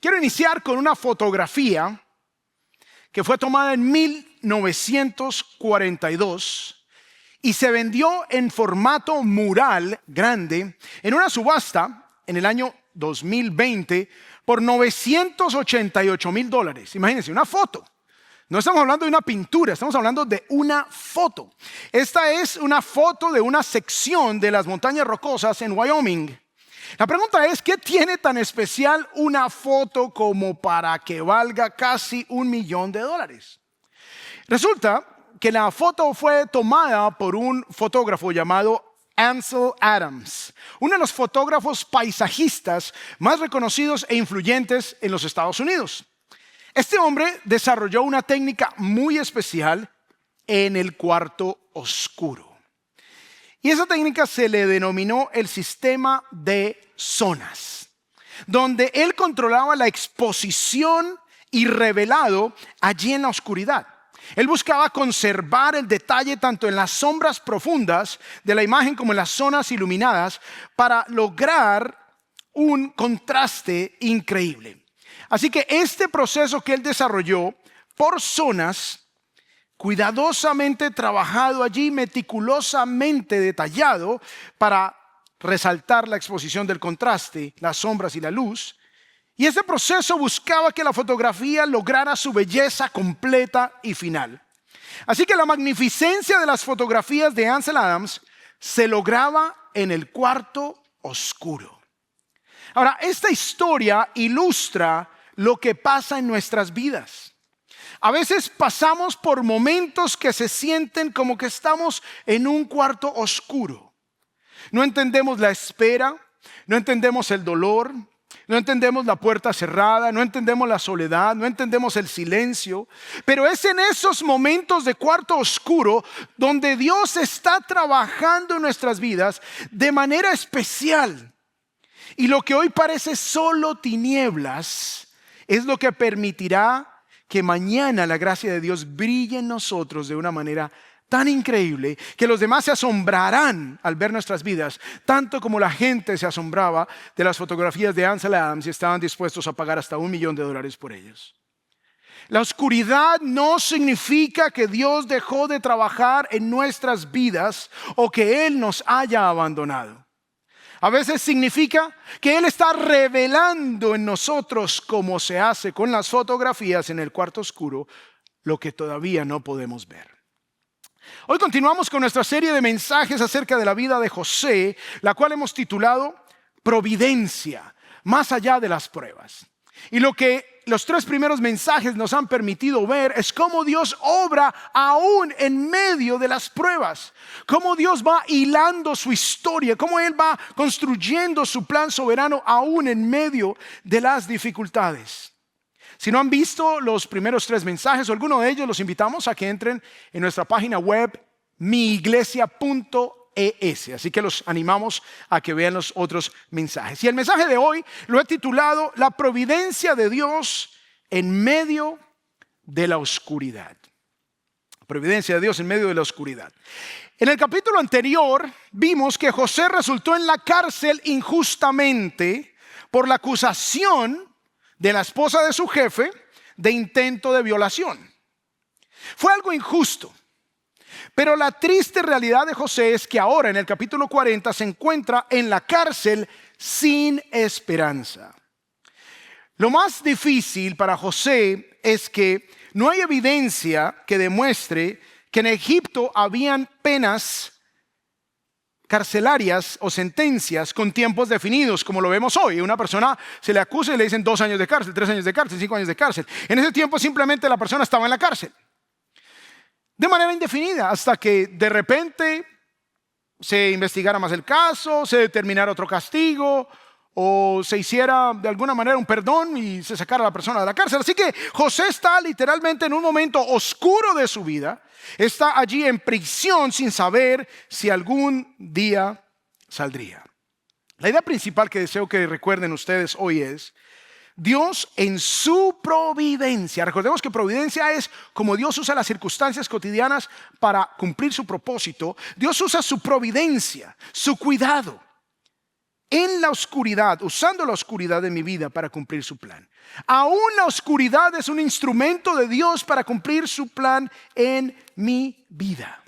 Quiero iniciar con una fotografía que fue tomada en 1942 y se vendió en formato mural grande en una subasta en el año 2020 por $988,000. Imagínense, una foto. No estamos hablando de una pintura, estamos hablando de una foto. Esta es una foto de una sección de las montañas rocosas en Wyoming. La pregunta es, ¿qué tiene tan especial una foto como para que valga casi $1 millón? Resulta que la foto fue tomada por un fotógrafo llamado Ansel Adams, uno de los fotógrafos paisajistas más reconocidos e influyentes en los Estados Unidos. Este hombre desarrolló una técnica muy especial en el cuarto oscuro. Y esa técnica se le denominó el sistema de zonas, donde él controlaba la exposición y revelado allí en la oscuridad. Él buscaba conservar el detalle tanto en las sombras profundas de la imagen como en las zonas iluminadas para lograr un contraste increíble. Así que este proceso que él desarrolló por zonas, cuidadosamente trabajado allí, meticulosamente detallado para resaltar la exposición del contraste, las sombras y la luz. Y ese proceso buscaba que la fotografía lograra su belleza completa y final. Así que la magnificencia de las fotografías de Ansel Adams se lograba en el cuarto oscuro. Ahora, esta historia ilustra lo que pasa en nuestras vidas. A veces pasamos por momentos que se sienten como que estamos en un cuarto oscuro. No entendemos la espera, no entendemos el dolor, no entendemos la puerta cerrada, no entendemos la soledad, no entendemos el silencio. Pero es en esos momentos de cuarto oscuro donde Dios está trabajando en nuestras vidas de manera especial. Y lo que hoy parece solo tinieblas es lo que permitirá que mañana la gracia de Dios brille en nosotros de una manera tan increíble que los demás se asombrarán al ver nuestras vidas, tanto como la gente se asombraba de las fotografías de Ansel Adams y estaban dispuestos a pagar hasta $1 millón por ellos. La oscuridad no significa que Dios dejó de trabajar en nuestras vidas o que Él nos haya abandonado. A veces significa que Él está revelando en nosotros, como se hace con las fotografías en el cuarto oscuro, lo que todavía no podemos ver. Hoy continuamos con nuestra serie de mensajes acerca de la vida de José, la cual hemos titulado Providencia, más allá de las pruebas. Y lo que los 3 primeros mensajes nos han permitido ver es cómo Dios obra aún en medio de las pruebas. Cómo Dios va hilando su historia, cómo Él va construyendo su plan soberano aún en medio de las dificultades. Si no han visto los primeros 3 mensajes o alguno de ellos, los invitamos a que entren en nuestra página web miiglesia.es. Así que los animamos a que vean los otros mensajes. Y el mensaje de hoy lo he titulado La providencia de Dios en medio de la oscuridad. Providencia de Dios en medio de la oscuridad. En el capítulo anterior vimos que José resultó en la cárcel injustamente por la acusación de la esposa de su jefe de intento de violación. Fue algo injusto. Pero la triste realidad de José es que ahora en el capítulo 40 se encuentra en la cárcel sin esperanza. Lo más difícil para José es que no hay evidencia que demuestre que en Egipto habían penas carcelarias o sentencias con tiempos definidos, como lo vemos hoy. Una persona se le acusa y le dicen 2 años de cárcel, 3 años de cárcel, 5 años de cárcel. En ese tiempo simplemente la persona estaba en la cárcel de manera indefinida, hasta que de repente se investigara más el caso, se determinara otro castigo o se hiciera de alguna manera un perdón y se sacara a la persona de la cárcel. Así que José está literalmente en un momento oscuro de su vida, está allí en prisión sin saber si algún día saldría. La idea principal que deseo que recuerden ustedes hoy es Dios en su providencia. Recordemos que providencia es como Dios usa las circunstancias cotidianas para cumplir su propósito. Dios usa su providencia, su cuidado, en la oscuridad, usando la oscuridad de mi vida para cumplir su plan. Aún la oscuridad es un instrumento de Dios para cumplir su plan en mi vida.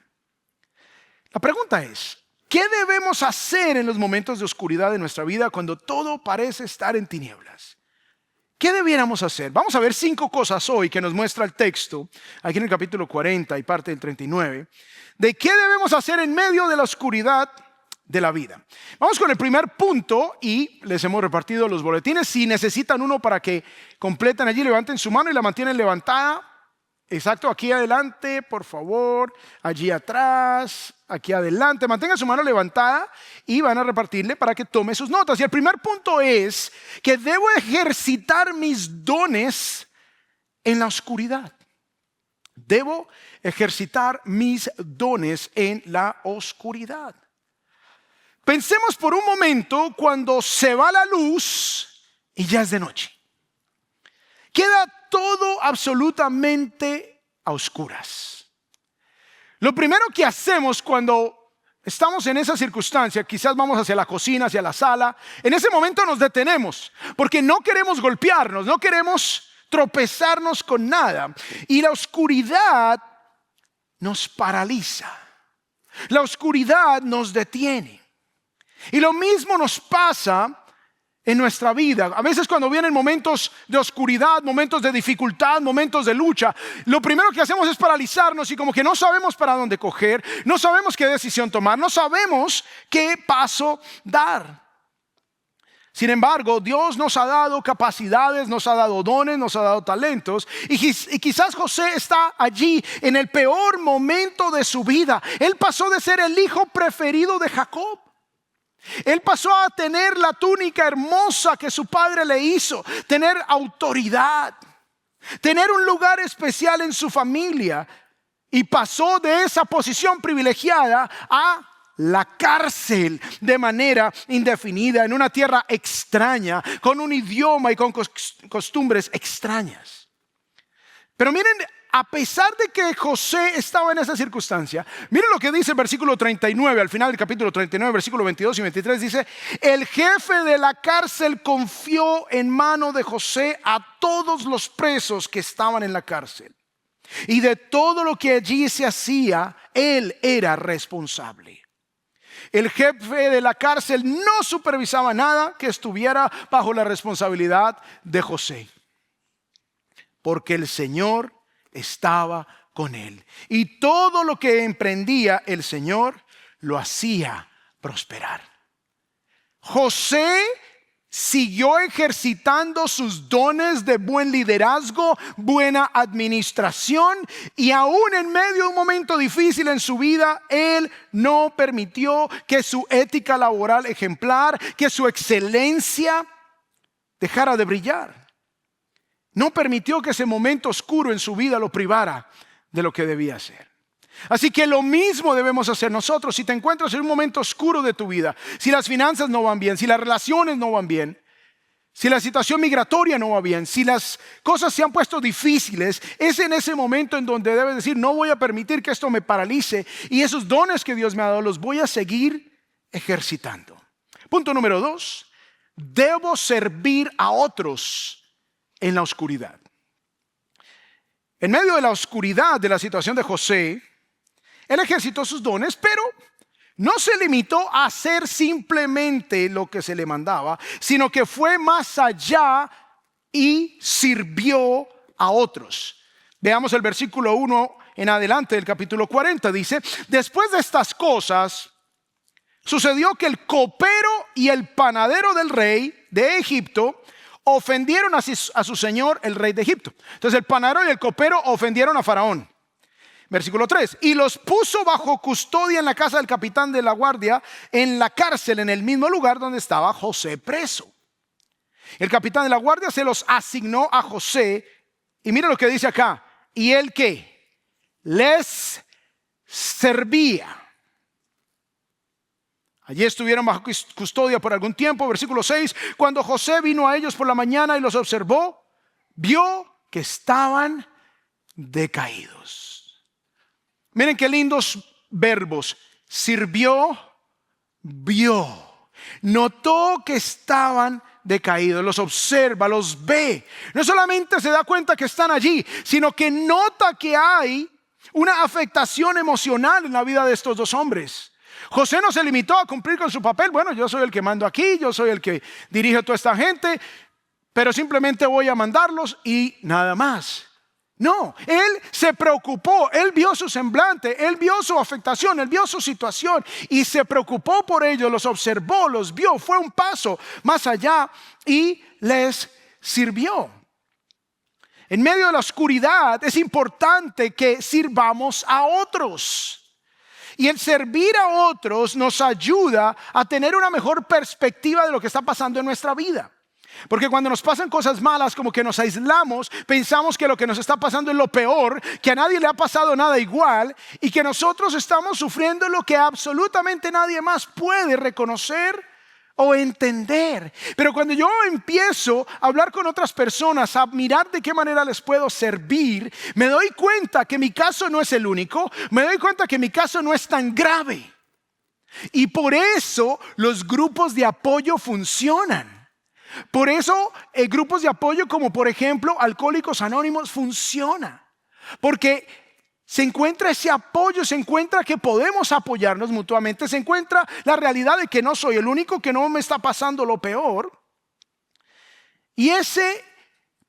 La pregunta es, ¿qué debemos hacer en los momentos de oscuridad de nuestra vida cuando todo parece estar en tinieblas? ¿Qué debiéramos hacer? Vamos a ver 5 cosas hoy que nos muestra el texto, aquí en el capítulo 40 y parte del 39, de qué debemos hacer en medio de la oscuridad de la vida. Vamos con el primer punto y les hemos repartido los boletines. Si necesitan uno para que completen allí, levanten su mano y la mantienen levantada. Exacto, aquí adelante, por favor, allí atrás, aquí adelante. Mantengan su mano levantada y van a repartirle para que tome sus notas. Y el primer punto es que debo ejercitar mis dones en la oscuridad. Debo ejercitar mis dones en la oscuridad. Pensemos por un momento cuando se va la luz y ya es de noche. Queda todo absolutamente a oscuras. Lo primero que hacemos cuando estamos en esa circunstancia, quizás vamos hacia la cocina, hacia la sala, en ese momento nos detenemos porque no queremos golpearnos, no queremos tropezarnos con nada. Y la oscuridad nos paraliza. La oscuridad nos detiene. Y lo mismo nos pasa en nuestra vida. A veces cuando vienen momentos de oscuridad, momentos de dificultad, momentos de lucha, lo primero que hacemos es paralizarnos y como que no sabemos para dónde coger, no sabemos qué decisión tomar, no sabemos qué paso dar. Sin embargo, Dios nos ha dado capacidades, nos ha dado dones, nos ha dado talentos y quizás José está allí en el peor momento de su vida. Él pasó de ser el hijo preferido de Jacob. Él pasó a tener la túnica hermosa que su padre le hizo, tener autoridad, tener un lugar especial en su familia y pasó de esa posición privilegiada a la cárcel de manera indefinida en una tierra extraña, con un idioma y con costumbres extrañas. Pero miren, a pesar de que José estaba en esa circunstancia, miren lo que dice el versículo 39, al final del capítulo 39, versículo 22 y 23, dice: el jefe de la cárcel confió en mano de José a todos los presos que estaban en la cárcel. Y de todo lo que allí se hacía, él era responsable. El jefe de la cárcel no supervisaba nada que estuviera bajo la responsabilidad de José, porque el Señor estaba con él. Y todo lo que emprendía el Señor lo hacía prosperar. José siguió ejercitando sus dones de buen liderazgo, buena administración, y aún en medio de un momento difícil en su vida, él no permitió que su ética laboral ejemplar, que su excelencia dejara de brillar. No permitió que ese momento oscuro en su vida lo privara de lo que debía hacer. Así que lo mismo debemos hacer nosotros. Si te encuentras en un momento oscuro de tu vida, si las finanzas no van bien, si las relaciones no van bien, si la situación migratoria no va bien, si las cosas se han puesto difíciles, es en ese momento en donde debes decir: no voy a permitir que esto me paralice, y esos dones que Dios me ha dado los voy a seguir ejercitando. Punto número 2, debo servir a otros en la oscuridad. En medio de la oscuridad de la situación de José, él ejercitó sus dones, pero no se limitó a hacer simplemente lo que se le mandaba, sino que fue más allá y sirvió a otros. Veamos el versículo 1 en adelante del capítulo 40. Dice: después de estas cosas, sucedió que el copero y el panadero del rey de Egipto ofendieron a su señor, el rey de Egipto. Entonces el panadero y el copero ofendieron a Faraón. Versículo 3, y los puso bajo custodia en la casa del capitán de la guardia, en la cárcel, en el mismo lugar donde estaba José preso. El capitán de la guardia se los asignó a José, y mira lo que dice acá: y él que les servía. Allí estuvieron bajo custodia por algún tiempo. Versículo 6, cuando José vino a ellos por la mañana y los observó, vio que estaban decaídos. Miren qué lindos verbos: sirvió, vio. Notó que estaban decaídos, los observa, los ve. No solamente se da cuenta que están allí, sino que nota que hay una afectación emocional en la vida de estos dos hombres. José no se limitó a cumplir con su papel. Bueno, yo soy el que mando aquí, yo soy el que dirige a toda esta gente, pero simplemente voy a mandarlos y nada más. No, él se preocupó, él vio su semblante, él vio su afectación, él vio su situación y se preocupó por ellos, los observó, los vio, fue un paso más allá y les sirvió. En medio de la oscuridad es importante que sirvamos a otros. Y el servir a otros nos ayuda a tener una mejor perspectiva de lo que está pasando en nuestra vida. Porque cuando nos pasan cosas malas, como que nos aislamos, pensamos que lo que nos está pasando es lo peor, que a nadie le ha pasado nada igual y que nosotros estamos sufriendo lo que absolutamente nadie más puede reconocer o entender. Pero cuando yo empiezo a hablar con otras personas, a mirar de qué manera les puedo servir, me doy cuenta que mi caso no es el único, me doy cuenta que mi caso no es tan grave. Y por eso los grupos de apoyo funcionan. Por eso grupos de apoyo como por ejemplo Alcohólicos Anónimos funciona. Porque se encuentra ese apoyo, se encuentra que podemos apoyarnos mutuamente, se encuentra la realidad de que no soy el único, que no me está pasando lo peor. Y ese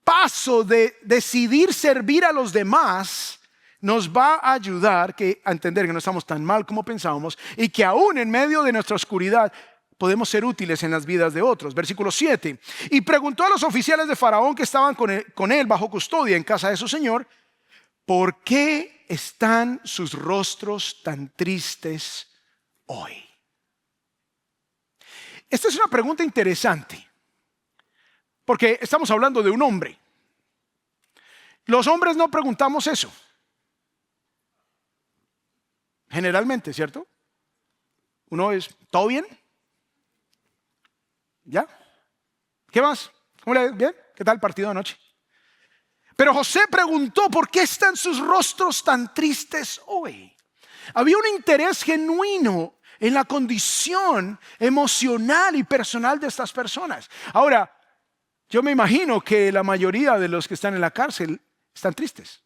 paso de decidir servir a los demás nos va a ayudar a entender que no estamos tan mal como pensábamos y que aún en medio de nuestra oscuridad podemos ser útiles en las vidas de otros. Versículo 7. Y preguntó a los oficiales de Faraón que estaban con él bajo custodia en casa de su señor, ¿por qué están sus rostros tan tristes hoy? Esta es una pregunta interesante, porque estamos hablando de un hombre. Los hombres no preguntamos eso. Generalmente, ¿cierto? Uno es, ¿todo bien? ¿Ya? ¿Qué más? ¿Cómo le va? ¿Bien? ¿Qué tal el partido de anoche? Pero José preguntó, ¿por qué están sus rostros tan tristes hoy? Había un interés genuino en la condición emocional y personal de estas personas. Ahora, yo me imagino que la mayoría de los que están en la cárcel están tristes.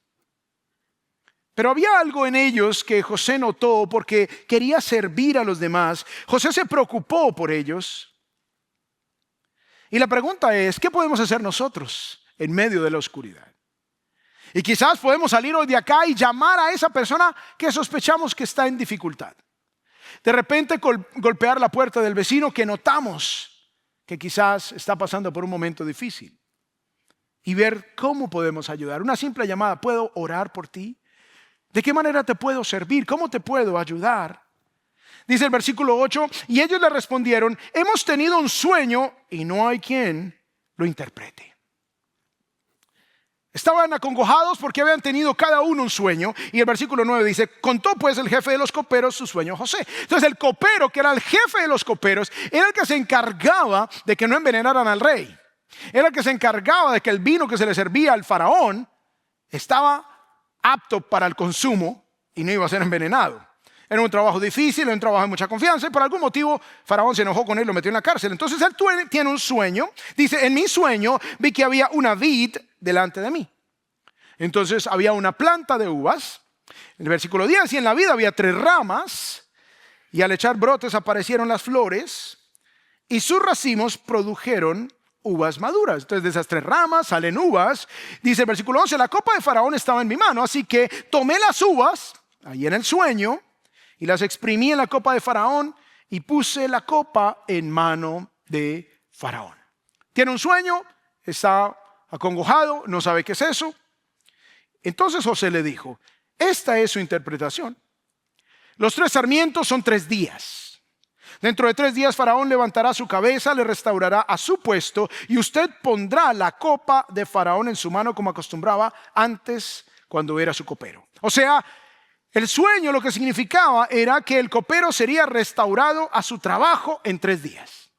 Pero había algo en ellos que José notó porque quería servir a los demás. José se preocupó por ellos. Y la pregunta es, ¿qué podemos hacer nosotros en medio de la oscuridad? Y quizás podemos salir hoy de acá y llamar a esa persona que sospechamos que está en dificultad. De repente golpear la puerta del vecino que notamos que quizás está pasando por un momento difícil. Y ver cómo podemos ayudar. Una simple llamada, ¿puedo orar por ti? ¿De qué manera te puedo servir? ¿Cómo te puedo ayudar? Dice el versículo 8, y ellos le respondieron, hemos tenido un sueño y no hay quien lo interprete. Estaban acongojados porque habían tenido cada uno un sueño. Y el versículo 9 dice, contó pues el jefe de los coperos su sueño a José. Entonces el copero, que era el jefe de los coperos, era el que se encargaba de que no envenenaran al rey. Era el que se encargaba de que el vino que se le servía al faraón estaba apto para el consumo y no iba a ser envenenado. Era un trabajo difícil, era un trabajo de mucha confianza y por algún motivo Faraón se enojó con él y lo metió en la cárcel. Entonces él tiene un sueño. Dice, en mi sueño vi que había una vid delante de mí. Entonces había una planta de uvas. En el versículo 10, y en la vid había 3 ramas y al echar brotes aparecieron las flores y sus racimos produjeron uvas maduras. Entonces de esas 3 ramas salen uvas. Dice el versículo 11, la copa de Faraón estaba en mi mano, así que tomé las uvas ahí en el sueño y las exprimí en la copa de Faraón y puse la copa en mano de Faraón. Tiene un sueño, está acongojado, no sabe qué es eso. Entonces José le dijo, esta es su interpretación. Los 3 sarmientos son 3 días. Dentro de 3 días Faraón levantará su cabeza, le restaurará a su puesto y usted pondrá la copa de Faraón en su mano como acostumbraba antes cuando era su copero. O sea, el sueño lo que significaba era que el copero sería restaurado a su trabajo en 3 días.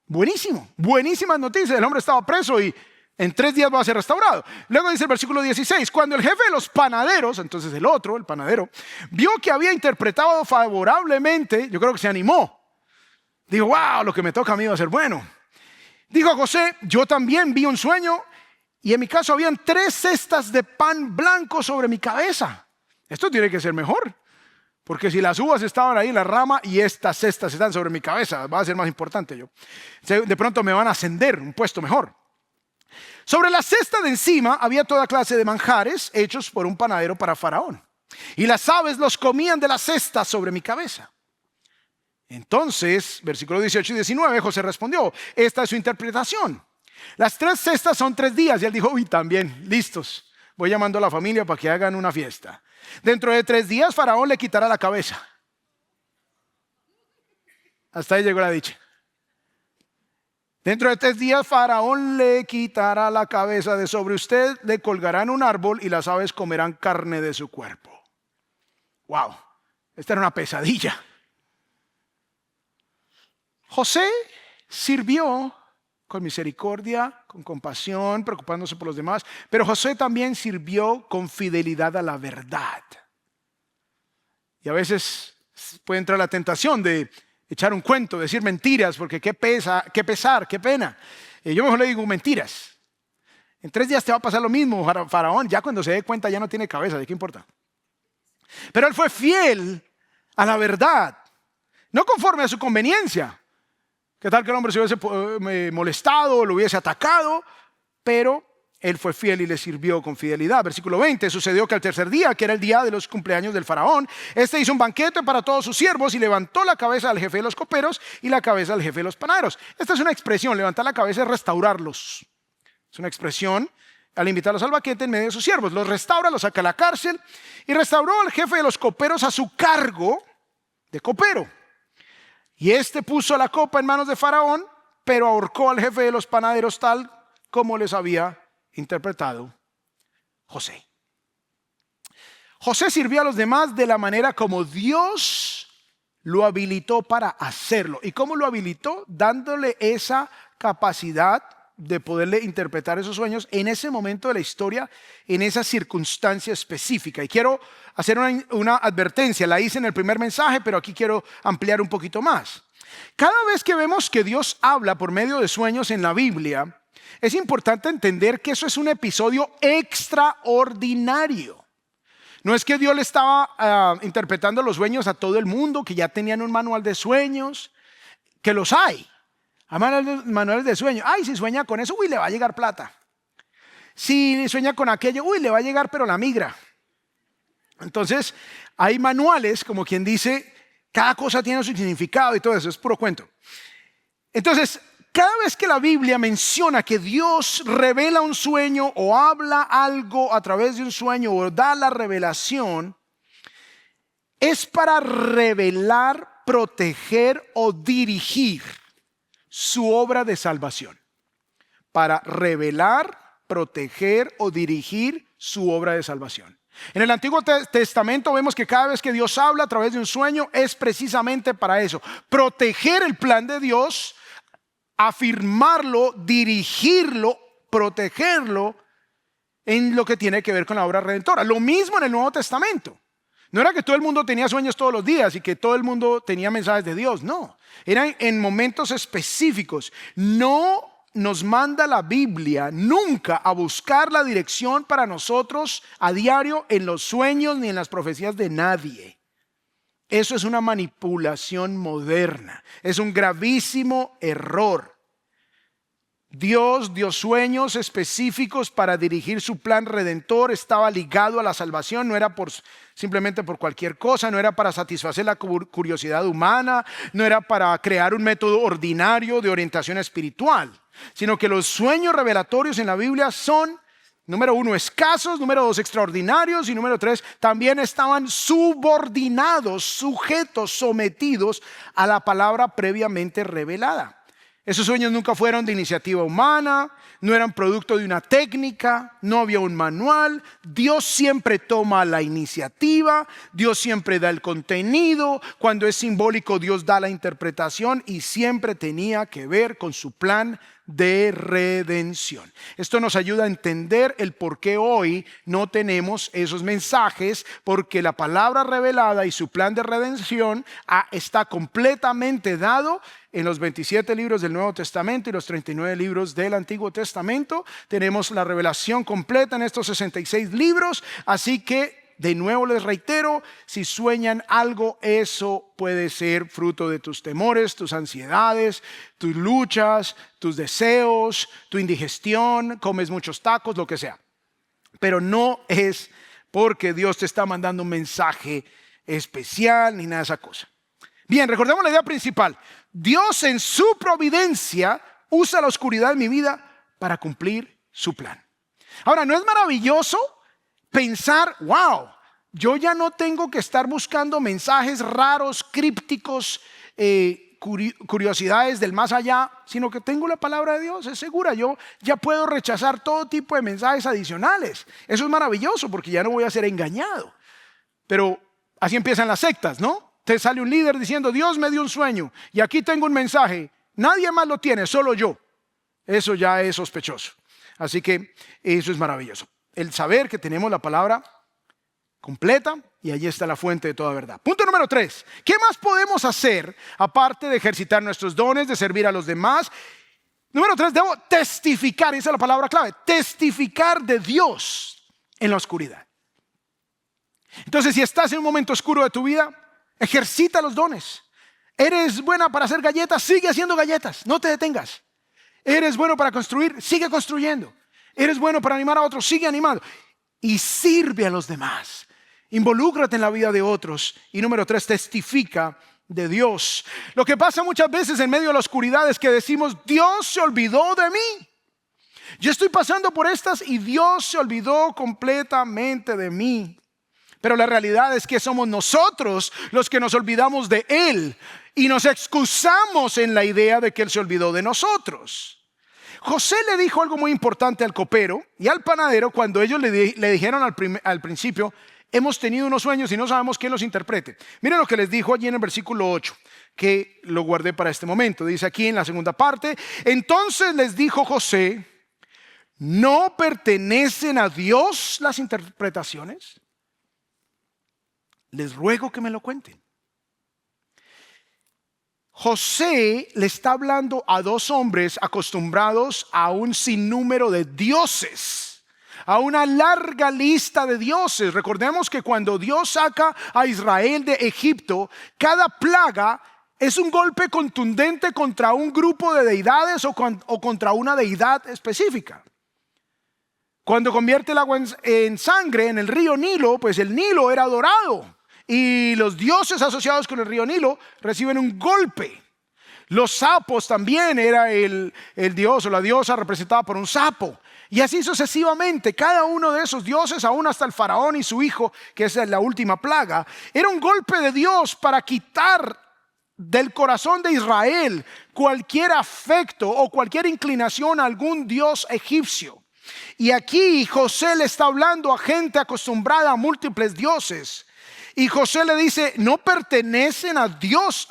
Buenísimo, buenísimas noticias. El hombre estaba preso y en 3 días va a ser restaurado. Luego dice el versículo 16, cuando el jefe de los panaderos, entonces el otro, el panadero, vio que había interpretado favorablemente, yo creo que se animó. Digo, wow, lo que me toca a mí va a ser bueno. Dijo José, yo también vi un sueño y en mi caso habían 3 cestas de pan blanco sobre mi cabeza. Esto tiene que ser mejor, porque si las uvas estaban ahí en la rama y estas cestas están sobre mi cabeza, va a ser más importante yo. De pronto me van a ascender un puesto mejor. Sobre la cesta de encima había toda clase de manjares hechos por un panadero para Faraón. Y las aves los comían de la cesta sobre mi cabeza. Entonces, versículos 18 y 19, José respondió, esta es su interpretación. Las 3 cestas son 3 días. Y él dijo, uy, también, listos. Voy llamando a la familia para que hagan una fiesta. Dentro de 3 días, Faraón le quitará la cabeza. Hasta ahí llegó la dicha. Dentro de 3 días, Faraón le quitará la cabeza de sobre usted, le colgará en un árbol y las aves comerán carne de su cuerpo. Wow, esta era una pesadilla. José sirvió con misericordia, con compasión, preocupándose por los demás, pero José también sirvió con fidelidad a la verdad. Y a veces puede entrar la tentación de echar un cuento, decir mentiras, porque qué pesar, qué pena. Yo mejor le digo mentiras. En 3 días te va a pasar lo mismo, Faraón. Ya cuando se dé cuenta ya no tiene cabeza, ¿de qué importa? Pero él fue fiel a la verdad, no conforme a su conveniencia. ¿Qué tal que el hombre se hubiese molestado, lo hubiese atacado? Pero él fue fiel y le sirvió con fidelidad. Versículo 20, sucedió que al 3er día, que era el día de los cumpleaños del faraón, este hizo un banquete para todos sus siervos y levantó la cabeza al jefe de los coperos y la cabeza al jefe de los panaderos. Esta es una expresión, levantar la cabeza es restaurarlos. Es una expresión al invitarlos al banquete en medio de sus siervos. Los restaura, los saca a la cárcel y restauró al jefe de los coperos a su cargo de copero. Y este puso la copa en manos de Faraón, pero ahorcó al jefe de los panaderos tal como les había interpretado José. José sirvió a los demás de la manera como Dios lo habilitó para hacerlo. ¿Y cómo lo habilitó? Dándole esa capacidad de poderle interpretar esos sueños en ese momento de la historia, en esa circunstancia específica. Y quiero hacer una advertencia, la hice en el primer mensaje, pero aquí quiero ampliar un poquito más. Cada vez que vemos que Dios habla por medio de sueños en la Biblia, es importante entender que eso es un episodio extraordinario. No es que Dios le estaba interpretando los sueños a todo el mundo, que ya tenían un manual de sueños, que los hay. Hay manuales de sueño. Ay, si sueña con eso, uy, le va a llegar plata. Si sueña con aquello, uy, le va a llegar pero la migra. Entonces, hay manuales, como quien dice, cada cosa tiene su significado y todo eso, es puro cuento. Entonces, cada vez que la Biblia menciona que Dios revela un sueño o habla algo a través de un sueño o da la revelación, es para revelar, proteger o dirigir su obra de salvación. Para revelar, proteger o dirigir su obra de salvación. En el Antiguo Testamento vemos que cada vez que Dios habla a través de un sueño es precisamente para eso. Proteger el plan de Dios, afirmarlo, dirigirlo, protegerlo en lo que tiene que ver con la obra redentora. Lo mismo en el Nuevo Testamento. No era que todo el mundo tenía sueños todos los días y que todo el mundo tenía mensajes de Dios, no. Eran en momentos específicos. No nos manda la Biblia nunca a buscar la dirección para nosotros a diario en los sueños ni en las profecías de nadie. Eso es una manipulación moderna. Es un gravísimo error. Dios dio sueños específicos para dirigir su plan redentor, estaba ligado a la salvación, no era simplemente por cualquier cosa, no era para satisfacer la curiosidad humana, no era para crear un método ordinario de orientación espiritual, sino que los sueños revelatorios en la Biblia son, número 1, escasos, número 2, extraordinarios y número 3, también estaban subordinados, sujetos, sometidos a la palabra previamente revelada. Esos sueños nunca fueron de iniciativa humana, no eran producto de una técnica, no había un manual. Dios siempre toma la iniciativa, Dios siempre da el contenido. Cuando es simbólico, Dios da la interpretación y siempre tenía que ver con su plan de redención. Esto nos ayuda a entender el por qué hoy no tenemos esos mensajes, porque la palabra revelada y su plan de redención está completamente dado en los 27 libros del Nuevo Testamento y los 39 libros del Antiguo Testamento. Tenemos la revelación completa en estos 66 libros. Así que, de nuevo les reitero, si sueñan algo, eso puede ser fruto de tus temores, tus ansiedades, tus luchas, tus deseos, tu indigestión, comes muchos tacos, lo que sea. Pero no es porque Dios te está mandando un mensaje especial ni nada de esa cosa. Bien, recordemos la idea principal. Dios en su providencia usa la oscuridad de mi vida para cumplir su plan. Ahora, ¿no es maravilloso pensar, wow, yo ya no tengo que estar buscando mensajes raros, crípticos, curiosidades del más allá, sino que tengo la palabra de Dios, es segura? Yo ya puedo rechazar todo tipo de mensajes adicionales. Eso es maravilloso porque ya no voy a ser engañado. Pero así empiezan las sectas, ¿no? Te sale un líder diciendo, Dios me dio un sueño y aquí tengo un mensaje. Nadie más lo tiene, solo yo. Eso ya es sospechoso. Así que eso es maravilloso. El saber que tenemos la palabra completa y allí está la fuente de toda verdad. Punto número 3. ¿Qué más podemos hacer aparte de ejercitar nuestros dones, de servir a los demás? Número 3, debo testificar, esa es la palabra clave, testificar de Dios en la oscuridad. Entonces, si estás en un momento oscuro de tu vida, ejercita los dones. Eres buena para hacer galletas, sigue haciendo galletas, no te detengas. Eres bueno para construir, sigue construyendo. Eres bueno para animar a otros, sigue animando. Y sirve a los demás. Involúcrate en la vida de otros. Y número 3, testifica de Dios. Lo que pasa muchas veces en medio de la oscuridad es que decimos, Dios se olvidó de mí. Yo estoy pasando por estas y Dios se olvidó completamente de mí. Pero la realidad es que somos nosotros los que nos olvidamos de Él y nos excusamos en la idea de que Él se olvidó de nosotros. José le dijo algo muy importante al copero y al panadero cuando ellos le dijeron al principio, hemos tenido unos sueños y no sabemos quién los interprete. Miren lo que les dijo allí en el versículo 8, que lo guardé para este momento. Dice aquí en la segunda parte, entonces les dijo José, ¿no pertenecen a Dios las interpretaciones? Les ruego que me lo cuenten. José le está hablando a dos hombres acostumbrados a un sinnúmero de dioses, a una larga lista de dioses. Recordemos que cuando Dios saca a Israel de Egipto, cada plaga es un golpe contundente contra un grupo de deidades o contra una deidad específica. Cuando convierte el agua en sangre en el río Nilo, pues el Nilo era adorado. Y los dioses asociados con el río Nilo reciben un golpe. Los sapos también era el dios o la diosa representada por un sapo. Y así sucesivamente, cada uno de esos dioses, aún hasta el faraón y su hijo, que es la última plaga, era un golpe de Dios para quitar del corazón de Israel cualquier afecto o cualquier inclinación a algún dios egipcio. Y aquí José le está hablando a gente acostumbrada a múltiples dioses. Y José le dice, no pertenecen a Dios,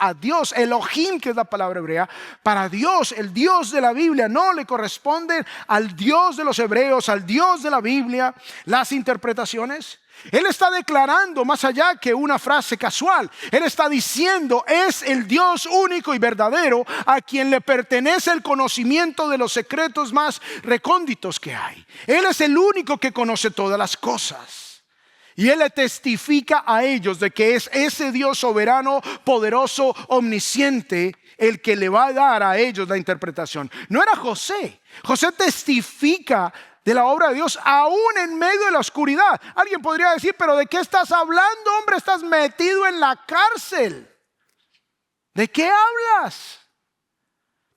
Elohim, que es la palabra hebrea. Para Dios, el Dios de la Biblia, no le corresponden al Dios de los hebreos, al Dios de la Biblia, las interpretaciones. Él está declarando más allá que una frase casual. Él está diciendo, es el Dios único y verdadero a quien le pertenece el conocimiento de los secretos más recónditos que hay. Él es el único que conoce todas las cosas. Y Él le testifica a ellos de que es ese Dios soberano, poderoso, omnisciente, el que le va a dar a ellos la interpretación. No era José. José testifica de la obra de Dios aún en medio de la oscuridad. Alguien podría decir, pero ¿de qué estás hablando, hombre? Estás metido en la cárcel. ¿De qué hablas?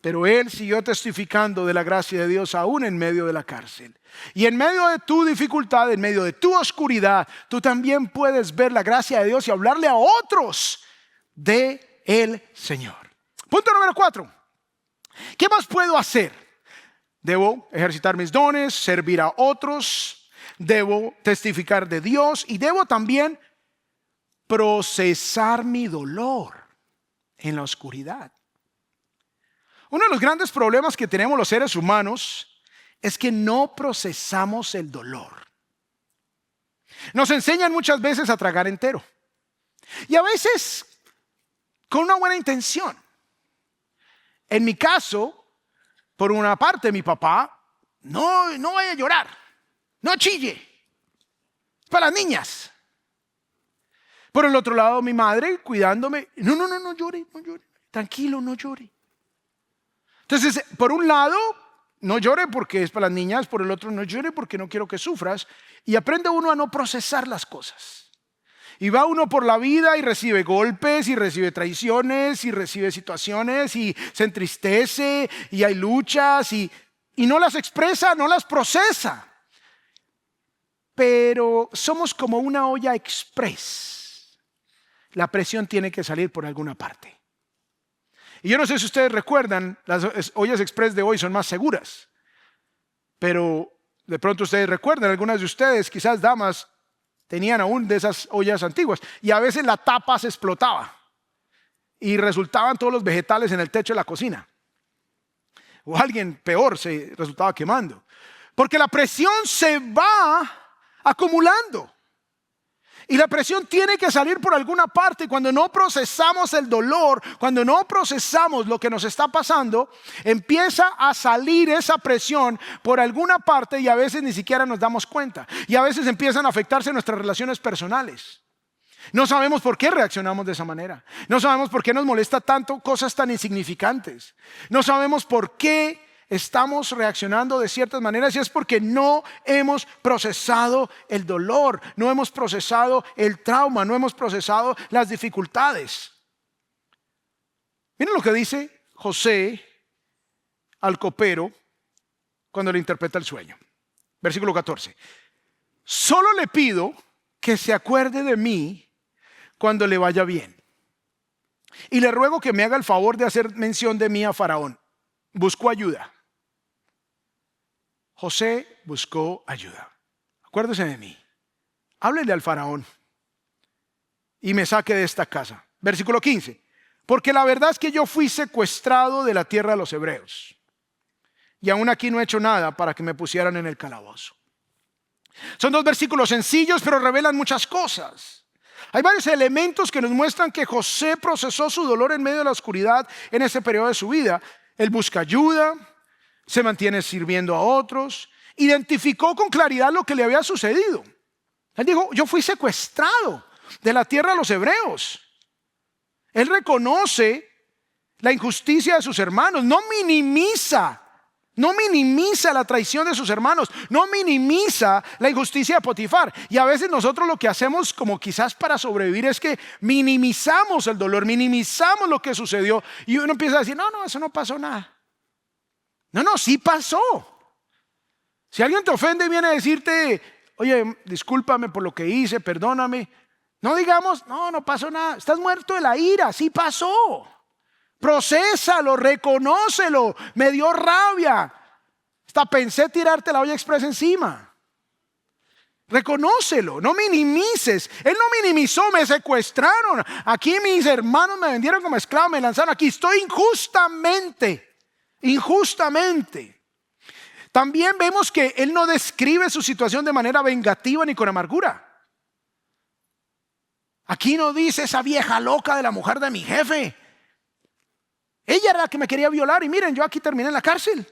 Pero él siguió testificando de la gracia de Dios aún en medio de la cárcel. Y en medio de tu dificultad, en medio de tu oscuridad, tú también puedes ver la gracia de Dios y hablarle a otros de el Señor. Punto número 4. ¿Qué más puedo hacer? Debo ejercitar mis dones, servir a otros, debo testificar de Dios y debo también procesar mi dolor en la oscuridad. Uno de los grandes problemas que tenemos los seres humanos es que no procesamos el dolor. Nos enseñan muchas veces a tragar entero. Y a veces con una buena intención. En mi caso, por una parte, mi papá, no vaya a llorar, no chille, es para las niñas. Por el otro lado, mi madre cuidándome, no llore, tranquilo, no llore. Entonces, por un lado, no llore porque es para las niñas, por el otro, no llore porque no quiero que sufras. Y aprende uno a no procesar las cosas. Y va uno por la vida y recibe golpes, y recibe traiciones, y recibe situaciones, y se entristece, y hay luchas, y no las expresa, no las procesa. Pero somos como una olla express. La presión tiene que salir por alguna parte. Y yo no sé si ustedes recuerdan, las ollas express de hoy son más seguras. Pero de pronto ustedes recuerdan, algunas de ustedes, quizás damas, tenían aún de esas ollas antiguas. Y a veces la tapa se explotaba. Y resultaban todos los vegetales en el techo de la cocina. O alguien peor se resultaba quemando. Porque la presión se va acumulando. Y la presión tiene que salir por alguna parte. Y cuando no procesamos el dolor, cuando no procesamos lo que nos está pasando, empieza a salir esa presión por alguna parte y a veces ni siquiera nos damos cuenta. Y a veces empiezan a afectarse nuestras relaciones personales. No sabemos por qué reaccionamos de esa manera. No sabemos por qué nos molesta tanto cosas tan insignificantes. No sabemos por qué estamos reaccionando de ciertas maneras, y es porque no hemos procesado el dolor, no hemos procesado el trauma, no hemos procesado las dificultades. Miren lo que dice José al copero cuando le interpreta el sueño. Versículo 14. Solo le pido que se acuerde de mí cuando le vaya bien. Y le ruego que me haga el favor de hacer mención de mí a Faraón. Buscó ayuda. José buscó ayuda. Acuérdese de mí. Háblele al Faraón y me saque de esta casa. Versículo 15. Porque la verdad es que yo fui secuestrado de la tierra de los hebreos. Y aún aquí no he hecho nada para que me pusieran en el calabozo. Son dos versículos sencillos, pero revelan muchas cosas. Hay varios elementos que nos muestran que José procesó su dolor en medio de la oscuridad en ese periodo de su vida. Él busca ayuda, se mantiene sirviendo a otros, identificó con claridad lo que le había sucedido. Él dijo, yo fui secuestrado de la tierra de los hebreos. Él reconoce la injusticia de sus hermanos, no minimiza la traición de sus hermanos, no minimiza la injusticia de Potifar. Y a veces nosotros lo que hacemos, como quizás para sobrevivir, es que minimizamos el dolor, minimizamos lo que sucedió, y uno empieza a decir, no, eso no pasó nada. No, sí pasó. Si alguien te ofende y viene a decirte, oye, discúlpame por lo que hice, perdóname, no digamos, no pasó nada, estás muerto de la ira, sí pasó. Procésalo, reconócelo, me dio rabia, hasta pensé tirarte la olla express encima. Reconócelo, no minimices. Él no minimizó, me secuestraron, aquí mis hermanos me vendieron como esclavo, me lanzaron aquí, estoy injustamente. También vemos que él no describe su situación de manera vengativa ni con amargura. Aquí no dice esa vieja loca de la mujer de mi jefe. Ella era la que me quería violar y miren, yo aquí terminé en la cárcel.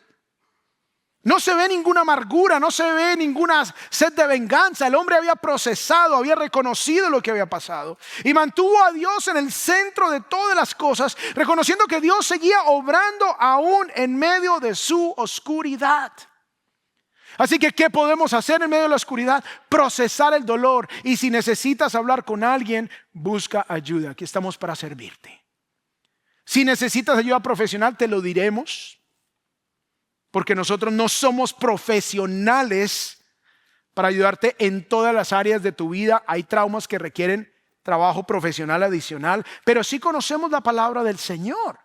No se ve ninguna amargura, no se ve ninguna sed de venganza. El hombre había procesado, había reconocido lo que había pasado y mantuvo a Dios en el centro de todas las cosas, reconociendo que Dios seguía obrando aún en medio de su oscuridad. Así que, ¿qué podemos hacer en medio de la oscuridad? Procesar el dolor, y si necesitas hablar con alguien, busca ayuda. Aquí estamos para servirte. Si necesitas ayuda profesional, te lo diremos. Porque nosotros no somos profesionales para ayudarte en todas las áreas de tu vida. Hay traumas que requieren trabajo profesional adicional, pero sí conocemos la palabra del Señor,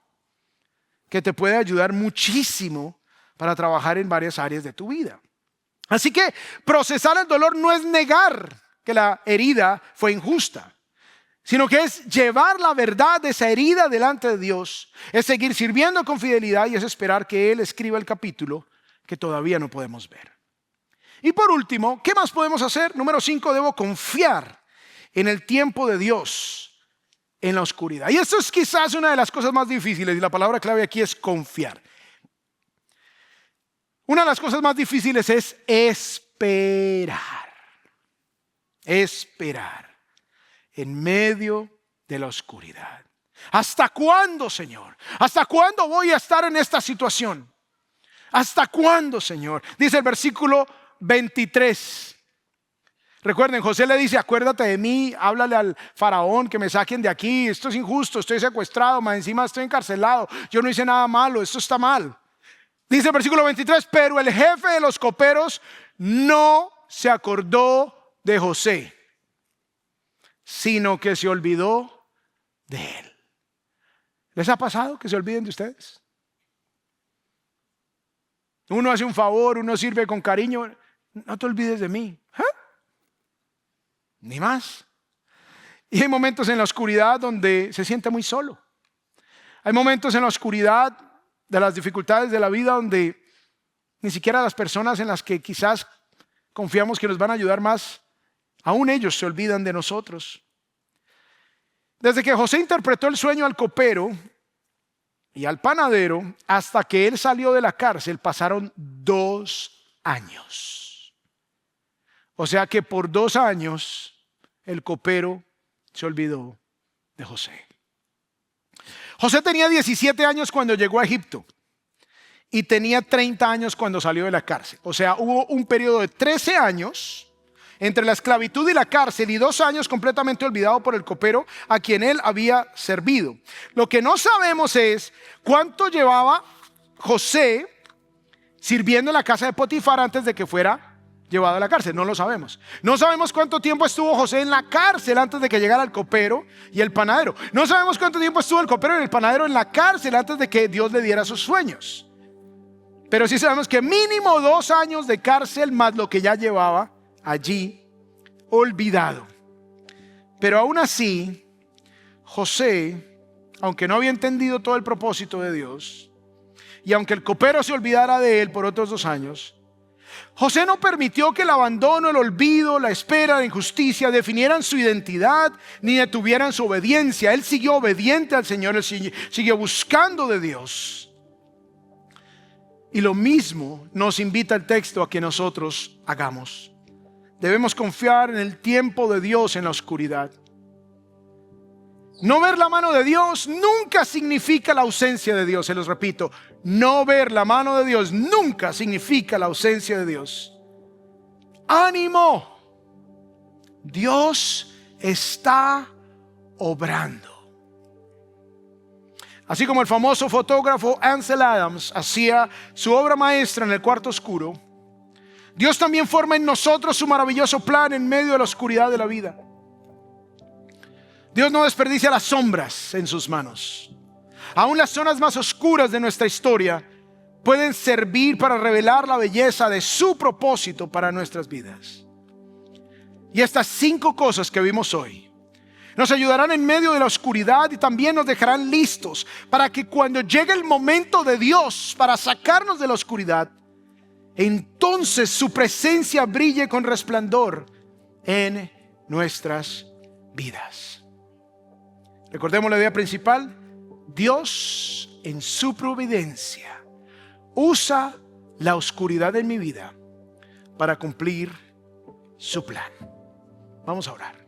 que te puede ayudar muchísimo para trabajar en varias áreas de tu vida. Así que procesar el dolor no es negar que la herida fue injusta, sino que es llevar la verdad de esa herida delante de Dios, es seguir sirviendo con fidelidad y es esperar que Él escriba el capítulo que todavía no podemos ver. Y por último, ¿qué más podemos hacer? Número 5, debo confiar en el tiempo de Dios en la oscuridad. Y esto es quizás una de las cosas más difíciles, y la palabra clave aquí es confiar. Una de las cosas más difíciles es esperar. Esperar en medio de la oscuridad. ¿Hasta cuándo, Señor? ¿Hasta cuándo voy a estar en esta situación? ¿Hasta cuándo, Señor? Dice el versículo 23. Recuerden, José le dice: acuérdate de mí, háblale al faraón que me saquen de aquí, esto es injusto, estoy secuestrado, más encima estoy encarcelado, yo no hice nada malo, esto está mal. Dice el versículo 23, pero el jefe de los coperos no se acordó de José, sino que se olvidó de él. ¿Les ha pasado que se olviden de ustedes? Uno hace un favor, uno sirve con cariño, no te olvides de mí. Ni más. Y hay momentos en la oscuridad donde se siente muy solo. Hay momentos en la oscuridad de las dificultades de la vida donde ni siquiera las personas en las que quizás confiamos que nos van a ayudar más, aún ellos se olvidan de nosotros. Desde que José interpretó el sueño al copero y al panadero hasta que él salió de la cárcel pasaron 2 años. O sea que por 2 años el copero se olvidó de José. José tenía 17 años cuando llegó a Egipto y tenía 30 años cuando salió de la cárcel. O sea, hubo un periodo de 13 años entre la esclavitud y la cárcel y 2 años completamente olvidado por el copero a quien él había servido. Lo que no sabemos es cuánto llevaba José sirviendo en la casa de Potifar antes de que fuera llevado a la cárcel. No lo sabemos. No sabemos cuánto tiempo estuvo José en la cárcel antes de que llegara el copero y el panadero. No sabemos cuánto tiempo estuvo el copero y el panadero en la cárcel antes de que Dios le diera sus sueños. Pero sí sabemos que mínimo 2 años de cárcel más lo que ya llevaba allí olvidado. Pero aún así, José, aunque no había entendido todo el propósito de Dios, y aunque el copero se olvidara de él por otros 2 años, José no permitió que el abandono, el olvido, la espera, la injusticia definieran su identidad ni detuvieran su obediencia. Él siguió obediente al Señor, él siguió buscando de Dios. Y lo mismo nos invita el texto a que nosotros hagamos. Debemos confiar en el tiempo de Dios en la oscuridad. No ver la mano de Dios nunca significa la ausencia de Dios, se los repito. No ver la mano de Dios nunca significa la ausencia de Dios. ¡Ánimo! Dios está obrando. Así como el famoso fotógrafo Ansel Adams hacía su obra maestra en el cuarto oscuro, Dios también forma en nosotros su maravilloso plan en medio de la oscuridad de la vida. Dios no desperdicia las sombras en sus manos. Aún las zonas más oscuras de nuestra historia pueden servir para revelar la belleza de su propósito para nuestras vidas. Y estas 5 cosas que vimos hoy nos ayudarán en medio de la oscuridad y también nos dejarán listos para que cuando llegue el momento de Dios para sacarnos de la oscuridad, entonces su presencia brille con resplandor en nuestras vidas. Recordemos la idea principal: Dios en su providencia usa la oscuridad en mi vida para cumplir su plan. Vamos a orar.